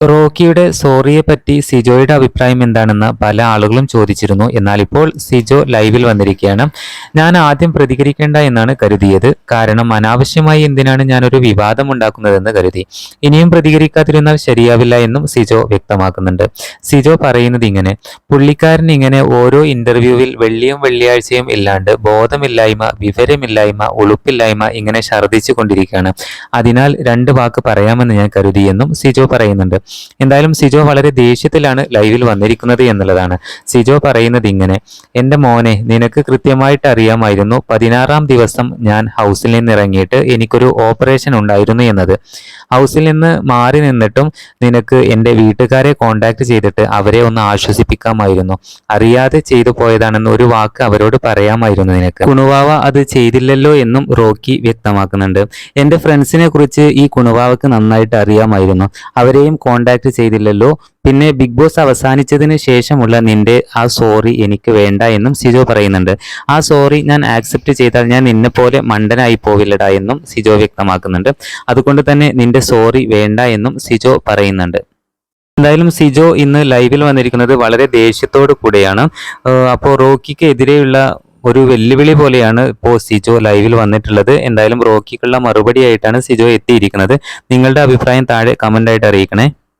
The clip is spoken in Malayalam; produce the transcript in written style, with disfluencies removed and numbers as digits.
റോക്കിയുടെ സോറിയെ പറ്റി സിജോയുടെ അഭിപ്രായം എന്താണെന്ന് പല ആളുകളും ചോദിച്ചിരുന്നു. എന്നാൽ ഇപ്പോൾ സിജോ ലൈവിൽ വന്നിരിക്കുകയാണ്. ഞാൻ ആദ്യം പ്രതികരിക്കേണ്ട എന്നാണ് കരുതിയത്. കാരണം അനാവശ്യമായി എന്തിനാണ് ഞാനൊരു വിവാദം ഉണ്ടാക്കുന്നതെന്ന് കരുതി. ഇനിയും പ്രതികരിക്കാതിരുന്നാൽ ശരിയാവില്ല എന്നും സിജോ വ്യക്തമാക്കുന്നുണ്ട്. സിജോ പറയുന്നത് ഇങ്ങനെ: പുള്ളിക്കാരൻ ഇങ്ങനെ ഓരോ ഇന്റർവ്യൂവിൽ വെള്ളിയും വെള്ളിയാഴ്ചയും ഇല്ലാണ്ട് ബോധമില്ലായ്മ, വിവരമില്ലായ്മ, ഉളുപ്പില്ലായ്മ ഇങ്ങനെ ഛർദ്ദിച്ചു കൊണ്ടിരിക്കുകയാണ്. അതിനാൽ 2 വാക്ക് പറയാമെന്ന് ഞാൻ കരുതിയെന്നും സിജോ പറയുന്നുണ്ട്. എന്തായാലും സിജോ വളരെ ദേഷ്യത്തിലാണ് ലൈവിൽ വന്നിരിക്കുന്നത് എന്നുള്ളതാണ്. സിജോ പറയുന്നത് ഇങ്ങനെ: എൻ്റെ മോനെ, നിനക്ക് കൃത്യമായിട്ട് അറിയാമായിരുന്നു 16-ാം ദിവസം ഞാൻ ഹൗസിൽ നിന്ന് ഇറങ്ങിയിട്ട് എനിക്കൊരു ഓപ്പറേഷൻ ഉണ്ടായിരുന്നു എന്നത്. ഹൗസിൽ നിന്ന് മാറി നിന്നിട്ടും നിനക്ക് എൻ്റെ വീട്ടുകാരെ കോണ്ടാക്ട് ചെയ്തിട്ട് അവരെ ഒന്ന് ആശ്വസിപ്പിക്കാമായിരുന്നു. അറിയാതെ ചെയ്തു പോയതാണെന്ന് ഒരു വാക്ക് അവരോട് പറയാമായിരുന്നു നിനക്ക്. കുണുവാവ അത് ചെയ്തില്ലല്ലോ എന്നും റോക്കി വ്യക്തമാക്കുന്നുണ്ട്. എൻ്റെ ഫ്രണ്ട്സിനെ കുറിച്ച് ഈ കുണുവാവക്ക് നന്നായിട്ട് അറിയാമായിരുന്നു. അവരെയും കോണ്ടാക്ട് ചെയ്തില്ലല്ലോ. പിന്നെ ബിഗ് ബോസ് അവസാനിച്ചതിന് ശേഷമുള്ള നിന്റെ ആ സോറി എനിക്ക് വേണ്ട എന്നും സിജോ പറയുന്നുണ്ട്. ആ സോറി ഞാൻ ആക്സെപ്റ്റ് ചെയ്താൽ ഞാൻ നിന്നെ പോലെ മണ്ടനായി പോവില്ലടാ എന്നും സിജോ വ്യക്തമാക്കുന്നുണ്ട്. അതുകൊണ്ട് തന്നെ നിന്റെ സോറി വേണ്ട എന്നും സിജോ പറയുന്നുണ്ട്. എന്തായാലും സിജോ ഇന്ന് ലൈവിൽ വന്നിരിക്കുന്നത് വളരെ ദേഷ്യത്തോടു കൂടെയാണ്. അപ്പോൾ റോക്കിക്ക് എതിരെയുള്ള ഒരു വെല്ലുവിളി പോലെയാണ് ഇപ്പോൾ സിജോ ലൈവിൽ വന്നിട്ടുള്ളത്. എന്തായാലും റോക്കിക്കുള്ള മറുപടിയായിട്ടാണ് സിജോ എത്തിയിരിക്കുന്നത്. നിങ്ങളുടെ അഭിപ്രായം താഴെ കമൻ്റായിട്ട് അറിയിക്കണേ.